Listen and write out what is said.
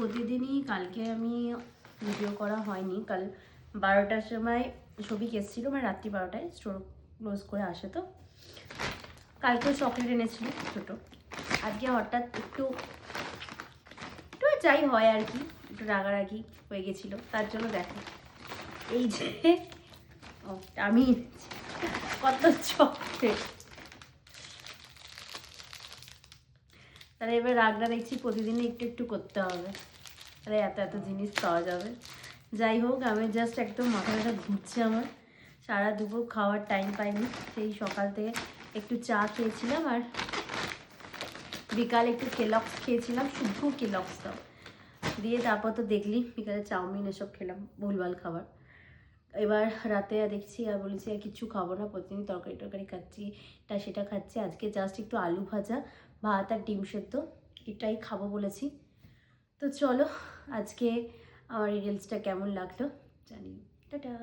প্রতিদিনই কালকে আমি ভিডিও করা হয়নি, কাল 12টার সময় সবিক এসেছিলো, মানে রাত্রি 12টায় স্টোর ক্লোজ করে আসে। তো কালকেও চকলেট এনেছিল ছোটো। আজকে হঠাৎ একটু যাই হয় আর কি, একটু রাগারাগি হয়ে গেছিলো, তার জন্য দেখো এই যে আমি কত চকলেট। তাহলে এবার রাগটা দেখছি প্রতিদিনই একটু একটু করতে হবে, তাহলে এত এত জিনিস পাওয়া যাবে। যাই হোক, আমি জাস্ট একদম মাথাটা ঘুরছে আমার, সারা দুপুর খাওয়ার টাইম পাইনি। সেই সকাল থেকে একটু চা খেয়েছিলাম আর বিকালে একটু কেলক্স খেয়েছিলাম, শুধু কেলক্স দাও দিয়ে। তারপর তো দেখলি বিকালে চাউমিন এসব খেলাম, ভুলভাল খাবার। এবার রাতে দেখছি আর বলেছি আর কিছু খাবো না, প্রতিদিন তরকারি টরকারি খাচ্ছি, এটা সেটা খাচ্ছি। আজকে জাস্ট একটু আলু ভাজা, ভাত আর ডিম সেদ্ধ এটাই খাবো বলেছি। তো চলো, আজকে আমার এই রিলসটা কেমন লাগলো জানি। টাটা।